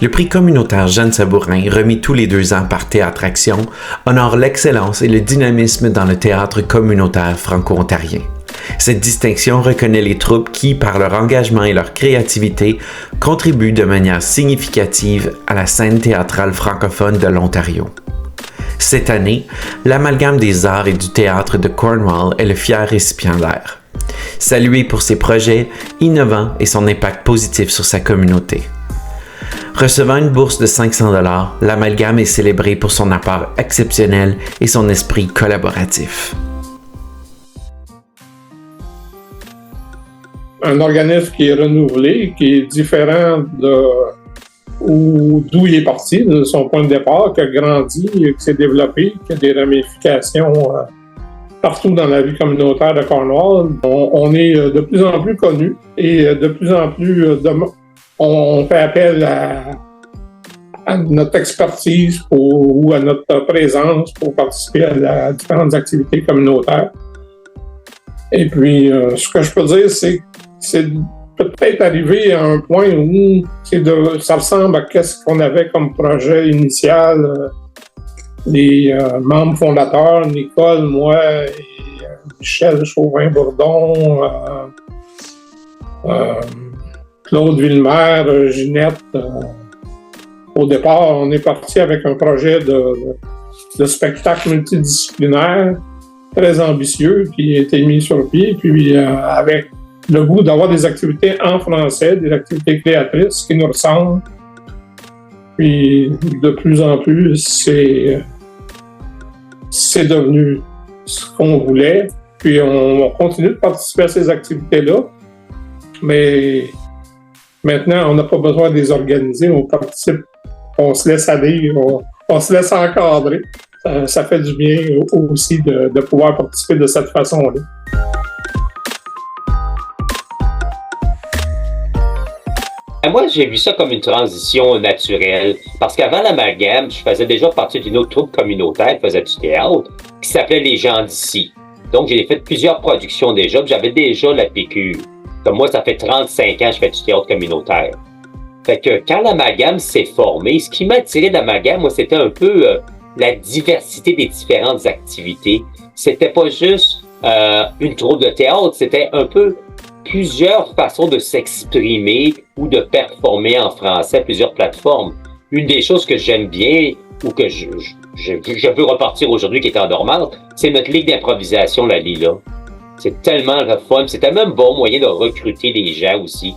Le prix communautaire Jeanne Sabourin, remis tous les 2 ans par Théâtre Action, honore l'excellence et le dynamisme dans le théâtre communautaire franco-ontarien. Cette distinction reconnaît les troupes qui, par leur engagement et leur créativité, contribuent de manière significative à la scène théâtrale francophone de l'Ontario. Cette année, l'Amalgame des arts et du théâtre de Cornwall est le fier récipiendaire. Salué pour ses projets innovants et son impact positif sur sa communauté. Recevant une bourse de 500 $, l'Amalgame est célébré pour son apport exceptionnel et son esprit collaboratif. Un organisme qui est renouvelé, qui est différent d'où il est parti, de son point de départ, qui a grandi, qui s'est développé, qui a des ramifications partout dans la vie communautaire de Cornwall. On est de plus en plus connus et de plus en plus... on fait appel à notre expertise ou à notre présence pour participer à différentes activités communautaires. Et puis, ce que je peux dire, c'est peut-être arrivé à un point où ça ressemble à ce qu'on avait comme projet initial. Les membres fondateurs, Nicole, moi et Michel Chauvin-Bourdon, Claude Villemer, Ginette. Au départ, on est parti avec un projet de spectacle multidisciplinaire très ambitieux qui a été mis sur pied, puis avec le goût d'avoir des activités en français, des activités créatrices qui nous ressemblent. Puis de plus en plus, c'est devenu ce qu'on voulait. Puis on continue de participer à ces activités-là, mais maintenant, on n'a pas besoin de les organiser, on participe, on se laisse aller, on se laisse encadrer. Ça fait du bien aussi de pouvoir participer de cette façon-là. Moi, j'ai vu ça comme une transition naturelle, parce qu'avant l'Amalgame, je faisais déjà partie d'une autre troupe communautaire qui faisait du théâtre, qui s'appelait Les gens d'ici. Donc, j'ai fait plusieurs productions déjà, puis j'avais déjà la PQ. Comme moi, ça fait 35 ans que je fais du théâtre communautaire. Fait que quand l'Amalgame s'est formé, ce qui m'a attiré de l'Amalgame, moi, c'était un peu la diversité des différentes activités. C'était pas juste une troupe de théâtre, c'était un peu plusieurs façons de s'exprimer ou de performer en français, plusieurs plateformes. Une des choses que j'aime bien ou que je veux repartir aujourd'hui qui est en dormante, c'est notre ligue d'improvisation, la Lila. C'est tellement le fun, c'est tellement un bon moyen de recruter des gens aussi.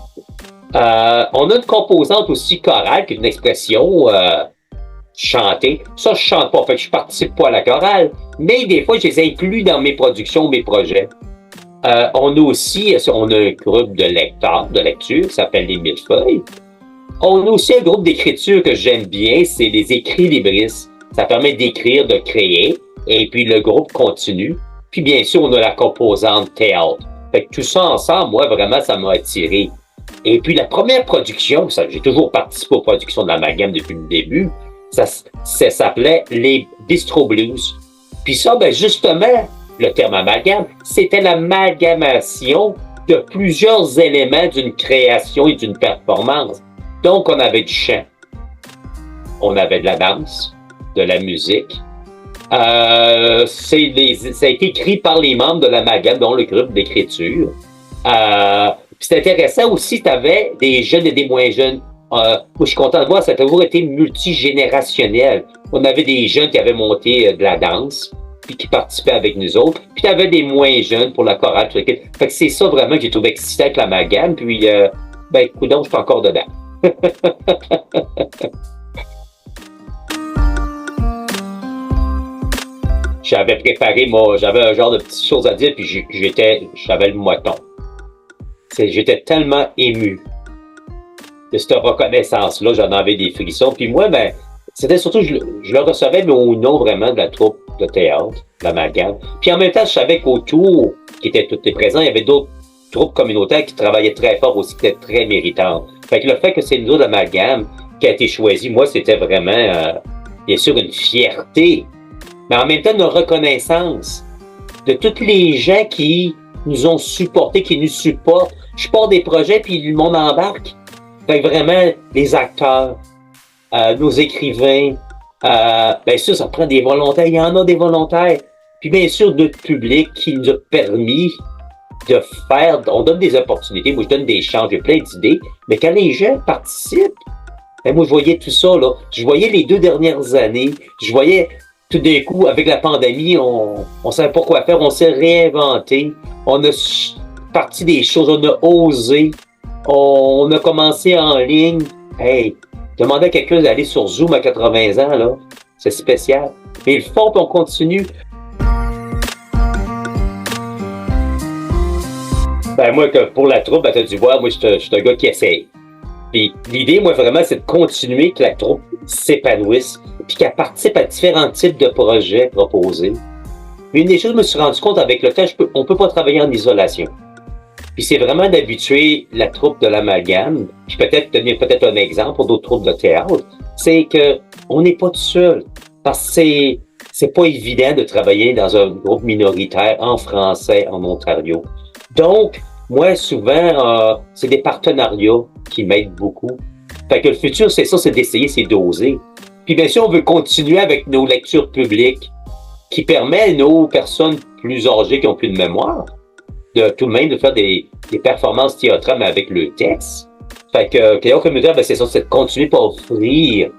On a une composante aussi chorale, qui est une expression chantée. Ça, je chante pas, fait que je participe pas à la chorale, mais des fois, je les inclus dans mes productions, mes projets. On a aussi un groupe de lecteurs, de lecture, qui s'appelle les Millefeuilles. On a aussi un groupe d'écriture que j'aime bien, c'est les écrits libristes. Ça permet d'écrire, de créer, et puis le groupe continue. Puis bien sûr, on a la composante théâtre. Fait que tout ça ensemble, moi, vraiment, ça m'a attiré. Et puis la première production, j'ai toujours participé aux productions de l'Amalgame depuis le début, ça s'appelait les Bistro Blues. Puis ça, ben justement, le terme amalgame, c'était l'amalgamation de plusieurs éléments d'une création et d'une performance. Donc, on avait du chant, on avait de la danse, de la musique. Ça a été écrit par les membres de l'Amalgame, dont le groupe d'écriture. C'est intéressant aussi, tu avais des jeunes et des moins jeunes. Moi, je suis content de voir, ça a toujours été multigénérationnel. On avait des jeunes qui avaient monté de la danse, puis qui participaient avec nous autres. Puis tu avais des moins jeunes pour la chorale. Fait que c'est ça vraiment que j'ai trouvé excitant avec l'Amalgame. Puis, coudonc, je suis encore dedans. J'avais préparé, j'avais un genre de petites choses à dire, puis j'avais le moton. J'étais tellement ému de cette reconnaissance-là, j'en avais des frissons. Puis moi, c'était surtout, je le recevais, mais au nom vraiment de la troupe de théâtre, de l'Amalgame. Puis en même temps, je savais qu'autour, qui étaient toutes présents, il y avait d'autres troupes communautaires qui travaillaient très fort aussi, qui étaient très méritantes. Fait que le fait que c'est nous, l'Amalgame, qui a été choisi, moi, c'était vraiment, bien sûr, une fierté, mais en même temps, une reconnaissance de tous les gens qui nous ont supportés, qui nous supportent. Je pars des projets, puis le monde embarque. Fait que vraiment, les acteurs, nos écrivains. Bien sûr, ça prend des volontaires. Il y en a des volontaires. Puis bien sûr, notre public qui nous a permis de faire... On donne des opportunités. Moi, je donne des chances. J'ai plein d'idées. Mais quand les gens participent, ben moi, je voyais tout ça, là. Je voyais les 2 dernières années. Je voyais tout d'un coup, avec la pandémie, on savait pas quoi faire. On s'est réinventé. On a parti des choses. On a osé. On a commencé en ligne. Hey, demander à quelqu'un d'aller sur Zoom à 80 ans, là, c'est spécial. Mais ils le font, puis on continue. Ben moi, pour la troupe, ben, t'as dû voir, moi, je suis un gars qui essaye. Puis l'idée, moi, vraiment, c'est de continuer que la troupe s'épanouisse, puis qu'elle participe à différents types de projets proposés. Mais une des choses, je me suis rendu compte avec le temps, on peut pas travailler en isolation. Puis c'est vraiment d'habituer la troupe de l'Amalgame, puis peut-être donner un exemple pour d'autres troupes de théâtre, c'est que on n'est pas tout seul. Parce que c'est pas évident de travailler dans un groupe minoritaire en français en Ontario. Donc, moi, souvent, c'est des partenariats qui m'aident beaucoup. Fait que le futur, c'est ça, c'est d'essayer, c'est d'oser. Puis bien sûr, on veut continuer avec nos lectures publiques qui permettent à nos personnes plus âgées qui ont plus de mémoire de tout de même de faire des performances théâtrales, mais avec le texte. Fait que Théâtre communautaire, ben c'est ça, c'est de continuer pour offrir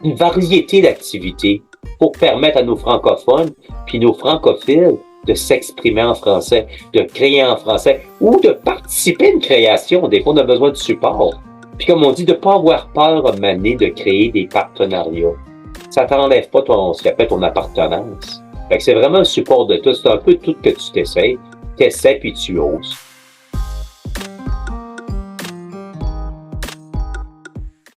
une variété d'activités pour permettre à nos francophones puis nos francophiles de s'exprimer en français, de créer en français ou de participer à une création. Des fois, on a besoin de support. Puis comme on dit, de ne pas avoir peur à mener de créer des partenariats. Ça t'enlève pas ce qu'on appelle ton appartenance. Fait que c'est vraiment un support de tout. C'est un peu tout que tu t'essayes puis tu oses.